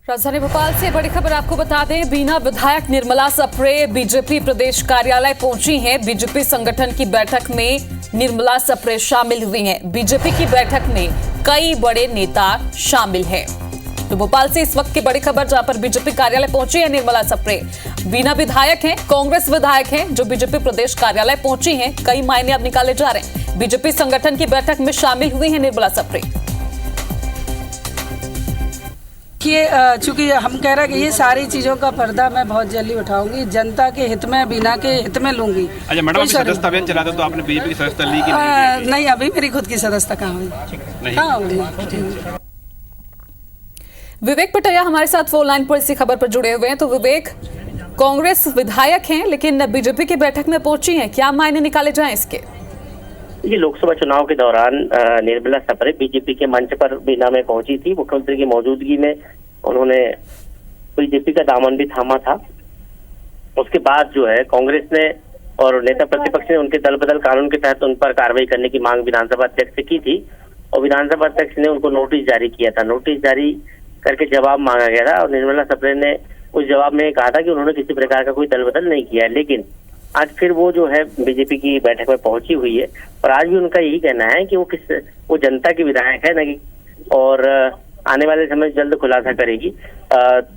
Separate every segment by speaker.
Speaker 1: राजधानी भोपाल से बड़ी खबर आपको बता दें, बीना विधायक निर्मला सप्रे बीजेपी प्रदेश कार्यालय पहुंची हैं। बीजेपी संगठन की बैठक में निर्मला सप्रे शामिल हुई हैं। बीजेपी की बैठक में कई बड़े नेता शामिल हैं। तो भोपाल से इस वक्त की बड़ी खबर, जहां पर बीजेपी कार्यालय पहुंची है निर्मला सप्रे। बीना विधायक हैं, कांग्रेस विधायक हैं जो बीजेपी प्रदेश कार्यालय पहुंची हैं। कई मायने अब निकाले जा रहे हैं। बीजेपी संगठन की बैठक में शामिल हुई है निर्मला सप्रे।
Speaker 2: चूंकि हम कह रहे हैं कि ये सारी चीज़ों का पर्दा मैं बहुत जल्दी उठाऊंगी, जनता के हित में, बीना के हित में लूंगी।
Speaker 3: अच्छा मैडम, अभी सदस्यता अभियान चला था तो आपने बीजेपी की सदस्यता ली कि
Speaker 2: नहीं, अभी मेरी खुद की सदस्यता कहाँ हुई, कहाँ हुई।
Speaker 1: विवेक पटैया हमारे साथ फोन लाइन पर इसी खबर पर जुड़े हुए हैं। तो विवेक, कांग्रेस विधायक हैं लेकिन बीजेपी की बैठक में पहुंची हैं, क्या मायने निकाले जाएं इसके?
Speaker 4: ये लोकसभा चुनाव के दौरान निर्मला सप्रे बीजेपी के मंच पर बीना में पहुंची थी। मुख्यमंत्री की मौजूदगी में उन्होंने बीजेपी का दामन भी थामा था। उसके बाद जो है कांग्रेस ने और नेता प्रतिपक्ष ने उनके दल बदल कानून के तहत उन पर कार्रवाई करने की मांग विधानसभा अध्यक्ष से की थी और विधानसभा अध्यक्ष ने उनको नोटिस जारी किया था। नोटिस जारी करके जवाब मांगा गया था और निर्मला सप्रे ने उस जवाब में कहा था कि उन्होंने किसी प्रकार का कोई दल बदल नहीं किया है। लेकिन आज फिर वो जो है बीजेपी की बैठक में पहुंची हुई है और आज भी उनका यही कहना है कि वो जनता की विधायक है, न और आने वाले समय जल्द खुलासा करेगी।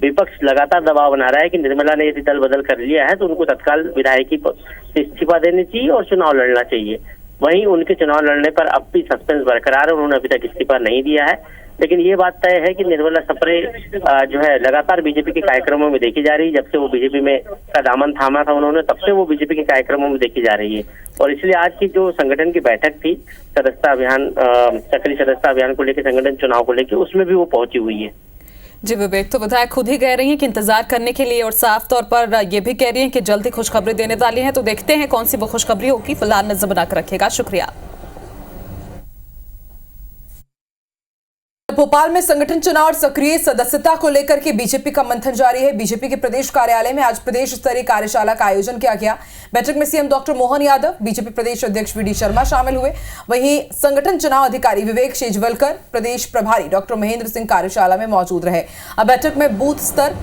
Speaker 4: विपक्ष लगातार दबाव बना रहा है कि निर्मला ने यदि दल बदल कर लिया है तो उनको तत्काल विधायकी से इस्तीफा देनी चाहिए और चुनाव लड़ना चाहिए। वहीं उनके चुनाव लड़ने पर अब भी सस्पेंस बरकरार है, उन्होंने अभी तक इस्तीफा नहीं दिया है। लेकिन ये बात तय है कि निर्मला सप्रे जो है लगातार बीजेपी के कार्यक्रमों में देखी जा रही है। जब से वो बीजेपी में का दामन थामा था उन्होंने, तब से वो बीजेपी के कार्यक्रमों में देखी जा रही है। और इसलिए आज की जो संगठन की बैठक थी, सदस्यता अभियान, सक्रिय सदस्यता अभियान को लेकर, संगठन चुनाव को लेकर, उसमें भी वो पहुंची हुई है।
Speaker 1: जी विवेक, तो विधायक खुद ही कह रही हैं कि इंतजार करने के लिए और साफ तौर पर ये भी कह रही हैं कि जल्द ही खुशखबरी देने वाली हैं। तो देखते हैं कौन सी वो खुशखबरी होगी। फिलहाल नजर बनाकर रखेगा। शुक्रिया।
Speaker 5: भोपाल में संगठन चुनाव और सक्रिय सदस्यता को लेकर के बीजेपी का मंथन जारी है। बीजेपी के प्रदेश कार्यालय में आज प्रदेश स्तरीय कार्यशाला का आयोजन किया गया। बैठक में CM doctor Mohan Yadav, BJP प्रदेश अध्यक्ष वीडी शर्मा शामिल हुए। वहीं संगठन चुनाव अधिकारी विवेक शेजवलकर, प्रदेश प्रभारी डॉक्टर महेंद्र सिंह कार्यशाला में मौजूद रहे। अब बैठक में बूथ स्तर,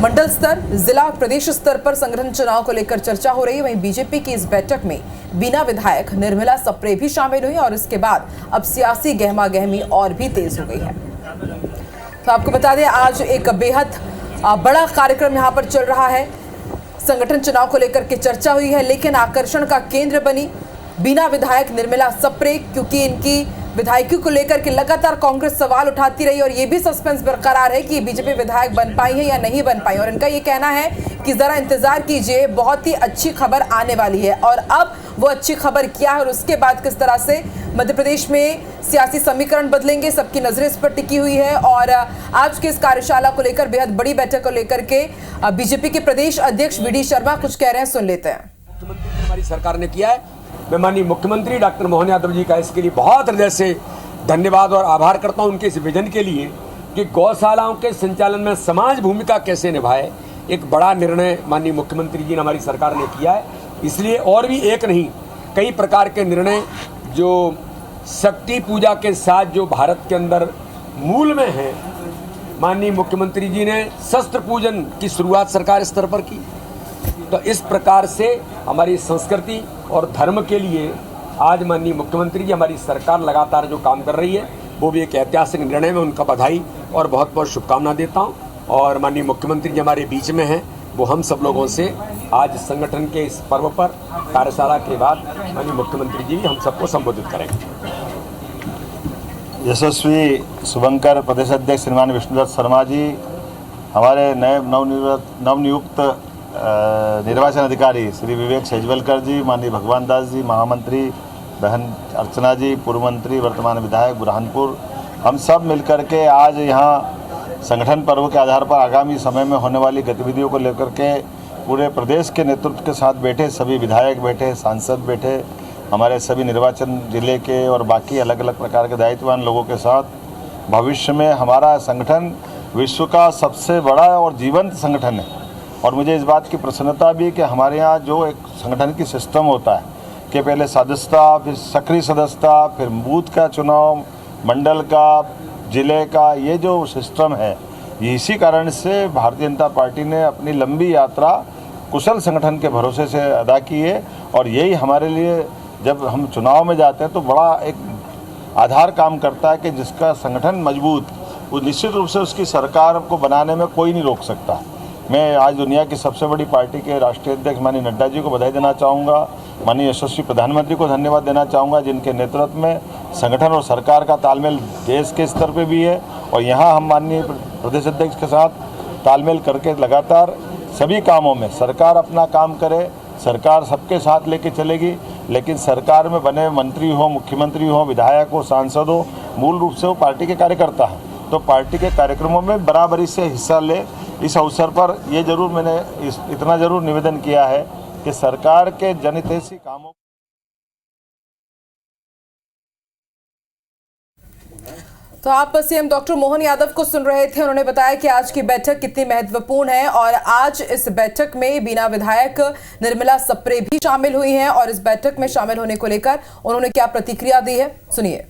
Speaker 5: मंडल स्तर, जिला और प्रदेश स्तर पर संगठन चुनाव को लेकर चर्चा हो रही है। वहीं बीजेपी की इस बैठक में बीना विधायक निर्मला सप्रे भी शामिल हुई और इसके बाद अब सियासी गहमा गहमी और भी तेज हो गई है। तो आपको बता दें, आज एक बेहद बड़ा कार्यक्रम यहां पर चल रहा है। संगठन चुनाव को लेकर के चर्चा हुई है, लेकिन आकर्षण का केंद्र बनी बीना विधायक निर्मला सप्रे, क्योंकि इनकी विधायकी को लेकर के लगातार कांग्रेस सवाल उठाती रही और ये भी सस्पेंस बरकरार है कि बीजेपी विधायक बन पाई है या नहीं बन पाई। और इनका ये कहना है कि जरा इंतजार कीजिए, बहुत ही अच्छी खबर आने वाली है। और अब वो अच्छी खबर क्या है और उसके बाद किस तरह से मध्य प्रदेश में सियासी समीकरण बदलेंगे, सबकी नजरें इस पर टिकी हुई है। और आज के इस कार्यशाला को लेकर, बेहद बड़ी बैठक को लेकर के बीजेपी के प्रदेश अध्यक्ष वीडी शर्मा कुछ कह रहे हैं, सुन लेते हैं।
Speaker 6: मुख्यमंत्री हमारी सरकार ने किया है। मैं माननीय मुख्यमंत्री डॉक्टर मोहन यादव जी का इसके लिए बहुत हृदय से धन्यवाद और आभार करता हूं, उनके इस विजन के लिए कि गौशालाओं के संचालन में समाज भूमिका कैसे निभाए। एक बड़ा निर्णय माननीय मुख्यमंत्री जी ने, हमारी सरकार ने किया है। इसलिए और भी एक नहीं, कई प्रकार के निर्णय जो शक्ति पूजा के साथ जो भारत के अंदर मूल में है, माननीय मुख्यमंत्री जी ने शस्त्र पूजन की शुरुआत सरकार स्तर पर की। तो इस प्रकार से हमारी संस्कृति और धर्म के लिए आज माननीय मुख्यमंत्री जी, हमारी सरकार लगातार जो काम कर रही है, वो भी एक ऐतिहासिक निर्णय में उनका बधाई और बहुत बहुत शुभकामना देता हूँ। और माननीय मुख्यमंत्री जी हमारे बीच में हैं, वो हम सब लोगों से आज संगठन के इस पर्व पर कार्यशाला के बाद माननीय मुख्यमंत्री जी हम सबको संबोधित करेंगे।
Speaker 7: यशस्वी शुभंकर प्रदेश अध्यक्ष श्रीमान विष्णुदत्त शर्मा जी, हमारे नए नवनियुक्त निर्वाचन अधिकारी श्री विवेक शेजवलकर जी, माननीय भगवान दास जी, महामंत्री बहन अर्चना जी, पूर्व मंत्री वर्तमान विधायक बुरहानपुर, हम सब मिलकर के आज यहाँ संगठन पर्व के आधार पर आगामी समय में होने वाली गतिविधियों को लेकर के पूरे प्रदेश के नेतृत्व के साथ बैठे, सभी विधायक बैठे, सांसद बैठे, हमारे सभी निर्वाचन जिले के और बाकी अलग अलग प्रकार के दायित्ववान लोगों के साथ भविष्य में हमारा संगठन विश्व का सबसे बड़ा और जीवंत संगठन है। और मुझे इस बात की प्रसन्नता भी कि हमारे यहाँ जो एक संगठन की सिस्टम होता है कि पहले सदस्यता, फिर सक्रिय सदस्यता, फिर बूथ का चुनाव, मंडल का, जिले का, ये जो सिस्टम है इसी कारण से भारतीय जनता पार्टी ने अपनी लंबी यात्रा कुशल संगठन के भरोसे से अदा की है। और यही हमारे लिए जब हम चुनाव में जाते हैं तो बड़ा एक आधार काम करता है कि जिसका संगठन मजबूत, वो निश्चित रूप से उसकी सरकार को बनाने में कोई नहीं रोक सकता। मैं आज दुनिया की सबसे बड़ी पार्टी के राष्ट्रीय अध्यक्ष माननीय नड्डा जी को बधाई देना चाहूँगा, माननीय यशस्वी प्रधानमंत्री को धन्यवाद देना चाहूँगा, जिनके नेतृत्व में संगठन और सरकार का तालमेल देश के स्तर पे भी है। और यहाँ हम माननीय प्रदेश अध्यक्ष के साथ तालमेल करके लगातार सभी कामों में सरकार अपना काम करे, सरकार सबके साथ लेके चलेगी। लेकिन सरकार में बने मंत्री हो, मुख्यमंत्री हो, विधायक हो, सांसद हो, मूल रूप से वो पार्टी के कार्यकर्ता हैं। तो पार्टी के कार्यक्रमों में बराबरी से हिस्सा ले। इस अवसर पर ये जरूर मैंने इतना जरूर निवेदन किया है कि सरकार के जनहितैषी कामों
Speaker 5: तो आप सीएम डॉक्टर मोहन यादव को सुन रहे थे। उन्होंने बताया कि आज की बैठक कितनी महत्वपूर्ण है और आज इस बैठक में बीना विधायक निर्मला सप्रे भी शामिल हुई हैं और इस बैठक में शामिल होने को लेकर उन्होंने क्या प्रतिक्रिया दी है, सुनिए।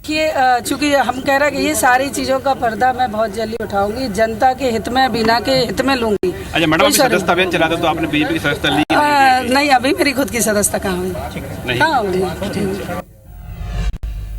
Speaker 2: चूंकि हम कह रहे हैं कि ये सारी चीजों का पर्दा मैं बहुत जल्दी उठाऊंगी, जनता के हित में, बीना के हित में लूंगी।
Speaker 3: अच्छा मैडम, अभी सदस्यता अभियान चला था तो आपने बीजेपी की सदस्यता ली?
Speaker 2: नहीं, अभी मेरी खुद की सदस्यता कहाँ हुई, कहाँ हुई।